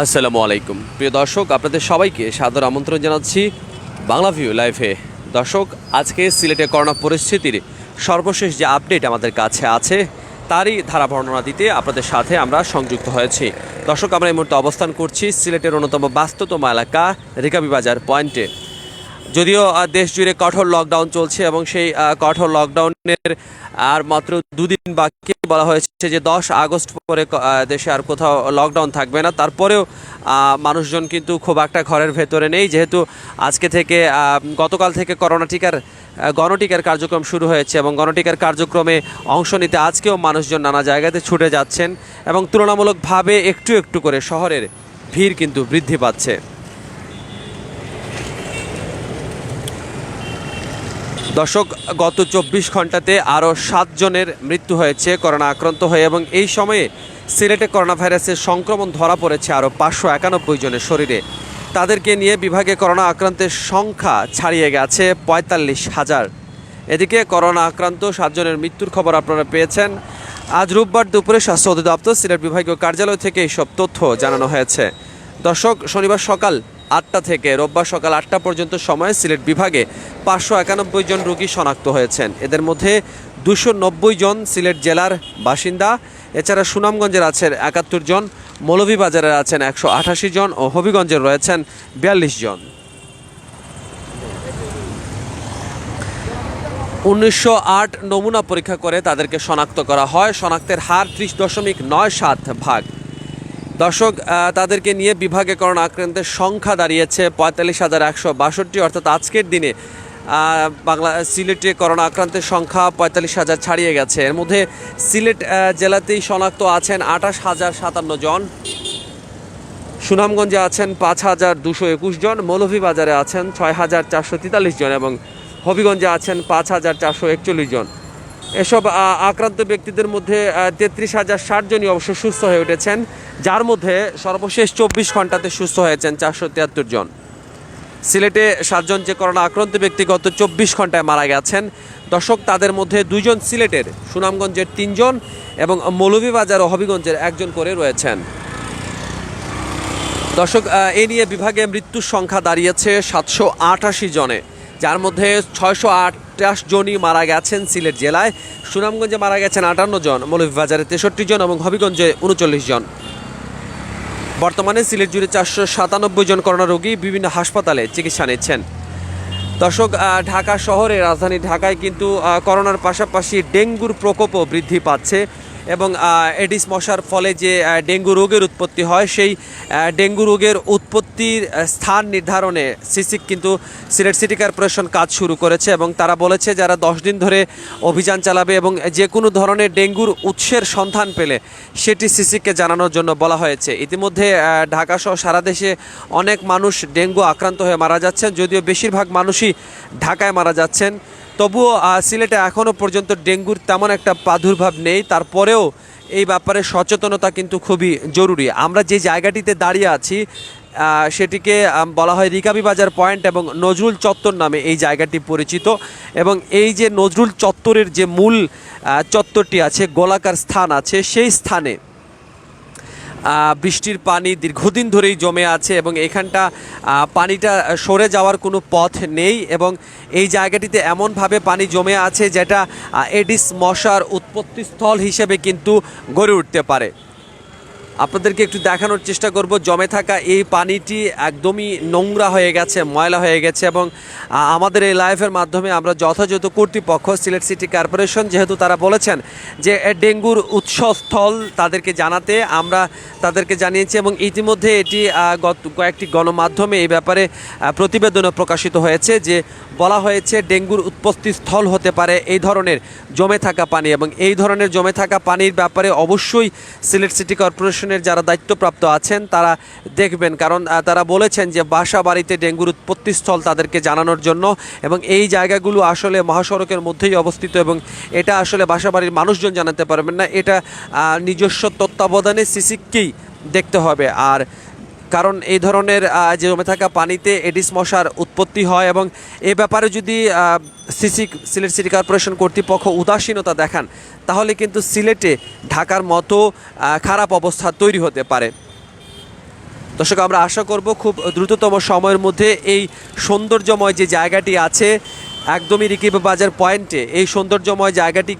আসসালামু আলাইকুম প্রিয় দর্শক, আপনাদের সবাইকে সাদর আমন্ত্রণ জানাচ্ছি বাংলা ভিউ লাইভে। দর্শক, আজকে সিলেটে করোনা পরিস্থিতির সর্বশেষ যে আপডেট আমাদের কাছে আছে তারই ধারা বর্ণনা দিতে আপনাদের সাথে আমরা সংযুক্ত হয়েছি। দর্শক, আমরা এই মুহূর্তে অবস্থান করছি সিলেটের অন্যতম ব্যস্ততম এলাকা রেকাবি বাজার পয়েন্টে। যদিও দেশ জুড়ে কঠোর লকডাউন চলছে এবং সেই কঠোর লকডাউনের আর মাত্র দুদিন বাকি, বলা হয়েছে যে 10 আগস্ট পরে দেশে আর কোথাও লকডাউন থাকবে না। তারপরেও মানুষজন কিন্তু খুব একটা ঘরের ভেতরে নেই, যেহেতু আজকে থেকে গতকাল থেকে গণটিকার কার্যক্রম শুরু হয়েছে এবং গণটিকার কার্যক্রমে অংশ নিতে আজকেও মানুষজন নানা জায়গাতে ছুটে যাচ্ছেন এবং তুলনামূলকভাবে একটু একটু করে শহরের ভিড় কিন্তু বৃদ্ধি পাচ্ছে। দর্শক, গত 24 ঘন্টাতে আরও 7 জনের মৃত্যু হয়েছে করোনা আক্রান্ত হয়ে এবং এই সময়ে সিলেটে করোনা ভাইরাসের সংক্রমণ ধরা পড়েছে আরও 591 জনের শরীরে। তাদেরকে নিয়ে বিভাগে করোনা আক্রান্তের সংখ্যা ছাড়িয়ে গেছে 45,000। এদিকে করোনা আক্রান্ত 7 জনের মৃত্যুর খবর আপনারা পেয়েছেন। আজ রোববার দুপুরে স্বাস্থ্য অধিদপ্তর সিলেট বিভাগীয় কার্যালয় থেকে এইসব তথ্য জানানো হয়েছে। দর্শক, শনিবার সকাল 8টা থেকে রোববার সকাল 8টা পর্যন্ত সময়ে সিলেট বিভাগে 591 জন রোগী শনাক্ত হয়েছেন। এদের মধ্যে 290 জন সিলেট জেলার বাসিন্দা। এছাড়া সুনামগঞ্জের আছেন 71 জন, মৌলভীবাজারের আছেন 188 জন ও হবিগঞ্জের রয়েছেন 42 জন। 1908 নমুনা পরীক্ষা করে তাদেরকে শনাক্ত করা হয়। শনাক্তের হার 30.97%। দর্শক, তাদেরকে নিয়ে বিভাগে করোনা আক্রান্তের সংখ্যা দাঁড়িয়েছে 45,162। অর্থাৎ আজকের দিনে সিলেটে করোনা আক্রান্তের সংখ্যা 45,000 ছাড়িয়ে গেছে। এর মধ্যে সিলেট জেলাতেই শনাক্ত আছেন 28,057 জন, সুনামগঞ্জে আছেন 5,221 জন, মৌলভীবাজারে আছেন 6,443 জন এবং হবিগঞ্জে আছেন 5,441 জন। এসব আক্রান্ত ব্যক্তিদের মধ্যে 33,060 জনই অবশ্য সুস্থ হয়ে উঠেছেন, যার মধ্যে সর্বশেষ 24 ঘন্টাতে সুস্থ হয়েছেন 473 জন। সিলেটে 7 জন যে করোনা আক্রান্ত ব্যক্তি গত 24 ঘন্টায় মারা গেছেন। দর্শক, তাদের মধ্যে 2 জন সিলেটের, সুনামগঞ্জের 3 জন এবং মৌলভীবাজার ও হবিগঞ্জের 1 জন করে রয়েছেন। দর্শক, এ নিয়ে বিভাগে মৃত্যুর সংখ্যা দাঁড়িয়েছে 788 জনে, যার মধ্যে 628 জনই মারা গেছেন সিলেট জেলায়। সুনামগঞ্জে মারা গেছেন 58 জন, মৌলভীবাজারে 63 জন এবং হবিগঞ্জে 39 জন। বর্তমানে সিলেট জুড়ে 497 জন করোনা রোগী বিভিন্ন হাসপাতালে চিকিৎসা নিচ্ছেন। দর্শক, ঢাকা শহরে, রাজধানী ঢাকায় কিন্তু করোনার পাশাপাশি ডেঙ্গুর প্রকোপও বৃদ্ধি পাচ্ছে এবং এডিস মশার ফলে যে ডেঙ্গু রোগের উৎপত্তি হয়, সেই ডেঙ্গু রোগের উৎপত্তির স্থান নির্ধারণে সিসিক কিন্তু সিলেট সিটি কর্পোরেশন কাজ শুরু করেছে এবং তারা বলেছে যারা 10 দিন ধরে অভিযান চালাবে এবং যে কোনো ধরনের ডেঙ্গুর উৎসের সন্ধান পেলে সেটি সিসিককে জানানোর জন্য বলা হয়েছে। ইতিমধ্যে ঢাকা সহ সারা দেশে অনেক মানুষ ডেঙ্গু আক্রান্ত হয়ে মারা যাচ্ছেন, যদিও বেশিরভাগ মানুষই ঢাকায় মারা যাচ্ছেন। তবুও সিলেটে এখনও পর্যন্ত ডেঙ্গুর তেমন একটা প্রাদুর্ভাব নেই। তারপরেও এই ব্যাপারে সচেতনতা কিন্তু খুবই জরুরি। আমরা যে জায়গাটিতে দাঁড়িয়ে আছি সেটিকে বলা হয় রেকাবি বাজার পয়েন্ট এবং নজরুল চত্বর নামে এই জায়গাটি পরিচিত। এবং এই যে নজরুল চত্বরের যে মূল চত্বরটি আছে, গোলাকার স্থান আছে, সেই স্থানে বৃষ্টির পানি দীর্ঘদিন ধরেই জমে আছে এবং এখানটা পানিটা সরে যাওয়ার কোনো পথ নেই এবং এই জায়গাটিতে এমনভাবে পানি জমে আছে যেটা এডিস মশার উৎপত্তিস্থল হিসেবে কিন্তু গড়ে উঠতে পারে। আপনাদেরকে একটু দেখানোর চেষ্টা করব। জমে থাকা এই পানিটি একদমই নোংরা হয়ে গেছে, ময়লা হয়ে গেছে এবং আমাদের এই লাইভের মাধ্যমে আমরা যথাযথ কর্তৃপক্ষ সিলেট সিটি কর্পোরেশন, যেহেতু তারা বলেছেন যে ডেঙ্গুর উৎসস্থল তাদেরকে জানাতে, আমরা তাদেরকে জানিয়েছি এবং ইতিমধ্যে এটি কয়েকটি গণমাধ্যমে এই ব্যাপারে প্রতিবেদনও প্রকাশিত হয়েছে, যে বলা হয়েছে ডেঙ্গুর উৎপত্তিস্থল হতে পারে এই ধরনের জমে থাকা পানি এবং এই ধরনের জমে থাকা পানির ব্যাপারে অবশ্যই সিলেট সিটি কর্পোরেশন যারা দায়িত্বপ্রাপ্ত আছেন তারা দেখবেন, কারণ তারা বলেছেন যে বাসা বাড়িতে ডেঙ্গুর উৎপত্তিস্থল তাদেরকে জানানোর জন্য এবং এই জায়গাগুলো আসলে মহাসড়কের মধ্যেই অবস্থিত এবং এটা আসলে বাসা বাড়ির মানুষজন জানাতে পারবেন না, এটা নিজস্ব তত্ত্বাবধানে সিসিককেই দেখতে হবে। আর কারণ এই ধরনের যে জমে থাকা পানিতে এডিস মশার উৎপত্তি হয় এবং এ ব্যাপারে যদি সিলেট সিটি কর্পোরেশন কর্তৃপক্ষ উদাসীনতা দেখান তাহলে কিন্তু সিলেটে ঢাকার মতো খারাপ অবস্থা তৈরি হতে পারে। দর্শক আমরা আশা করব খুব দ্রুততম সময়ের মধ্যে এই সৌন্দর্যময় যে জায়গাটি আছে একদমই রিকিব বাজার পয়েন্টে এই সৌন্দর্যময় জায়গাটি